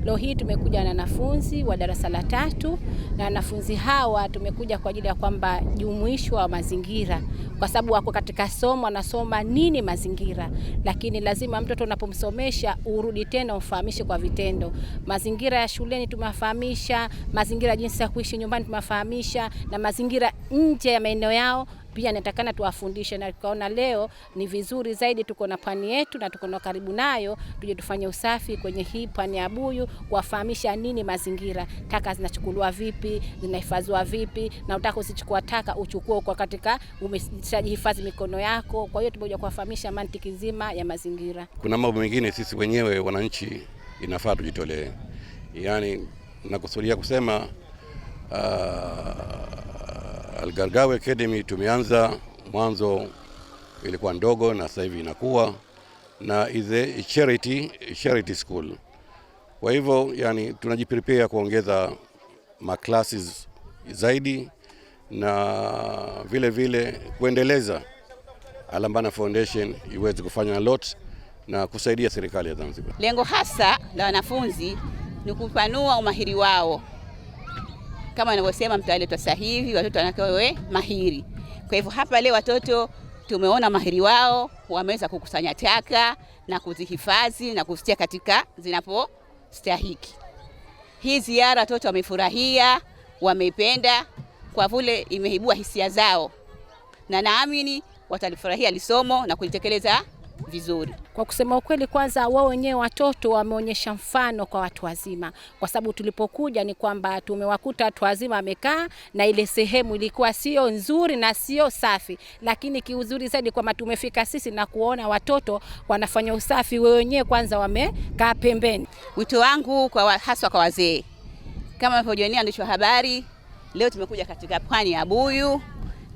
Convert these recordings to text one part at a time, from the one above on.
Leo hii tumekuja na wanafunzi wa darasa la 3 na wanafunzi hawa tumekuja kwa ajili ya kwamba jumuisho wa mazingira, kwa sababu wako katika somo wanasoma nini mazingira, lakini lazima mtoto unapomsomesha urudi tena ufahamishe kwa vitendo. Mazingira ya shuleni tumewafahamisha, mazingira jinsi ya kuishi nyumbani tumewafahamisha, na mazingira nje ya maeneo yao pia natakana tuwafundishe. Na tukaona leo ni vizuri zaidi, tuko na pwani yetu na tuko na karibu nayo, tuje tufanye usafi kwenye hii pwani ya Buyu, kuwafahamisha nini mazingira, taka zinachukuliwa vipi, zinahifadhiwa vipi, na utaka usichukua taka uchukue kwa katika umeshajihifadhi mikono yako. Kwa hiyo tumekuja kuwafahamisha mantiki nzima ya mazingira. Kuna mambo mengine sisi wenyewe wananchi inafaa tujitolee, yani nakusudia kusema Al-Gargawi Academy tumeanza mwanzo ilikuwa ndogo na sasa hivi inakuwa na is a charity school. Kwa hivyo yani tunajiprepare kuongeza classes zaidi na vile vile kuendeleza Al-Ambana Foundation iweze kufanya a lot na kusaidia serikali ya Zanzibar. Lengo hasa la wanafunzi ni kupanua umahiri wao. Kama anavyosema mtaala wetu sasa hivi, watoto wanakuwa mahiri. Kwa hivyo hapa leo watoto tumeona mahiri wao, wameweza kukusanya taka na kuzihifadhi na kuzitia katika zinapostahiki. Hii ziara watoto wamefurahia, wameipenda kwa vile imeibua hisia zao, na naamini watalifurahia lisomo na kulitekeleza vizuri. Kwa kusema ukweli, kwanza wao wenyewe watoto wameonyesha mfano kwa watu wazima, kwa sababu tulipokuja ni kwamba tumewakuta watu wazima wamekaa na ile sehemu ilikuwa sio nzuri na sio safi, lakini kiuzuri zaidi kwamba tumefika sisi na kuona watoto wanafanya usafi wenyewe, kwanza wamekaa pembeni. Wito wangu kwa haswa kwa wazee, kama mnavyojionea ndicho habari, leo tumekuja katika pwani ya Buyu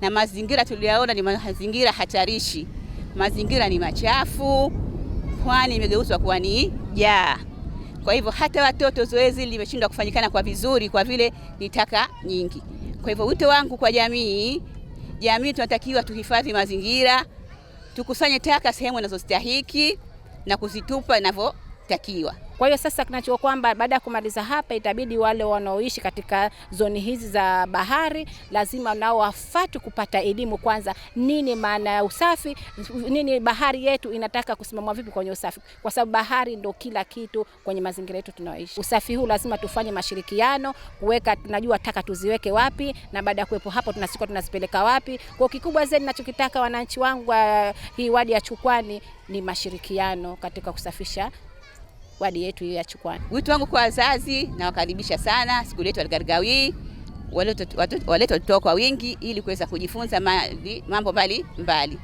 na mazingira tuliyaona ni mazingira hatarishi. Mazingira ni machafu, pwani imegeuzwa kuwa ni jaa. Kwa hivyo hata watoto zoezi limeshindwa kufanyikana kwa vizuri kwa vile ni taka nyingi. Kwa hivyo wito wangu kwa jamii tunatakiwa tuhifadhi mazingira, tukusanye taka sehemu zinazostahiki na kuzitupa inavyotakiwa. Kwa hiyo sasa kinachokuwa kwamba baada ya kumaliza hapa itabidi wale wanaoishi katika zoni hizi za bahari lazima nao wafuate kupata elimu kwanza, nini maana ya usafi, nini bahari yetu inataka kusimamwa vipi kwenye usafi, kwa sababu bahari ndio kila kitu kwenye mazingira yetu tunaoishi. Usafi huu lazima tufanye mashirikiano, kuweka tunajua taka tuziweke wapi, na baada ya kuwepo hapo tunasikuwa tunazipeleka wapi. Kwa kikubwa zaidi ninachokitaka wananchi wangu wa hii wadi ya Chukwani ni mashirikiano katika kusafisha wadi yetu ya Chukwani. Wito wangu kwa wazazi, na wakaribisha sana siku yetu Al-Gargawi, walete watoto kwa wingi ili kuweza kujifunza mambo mbali mbali.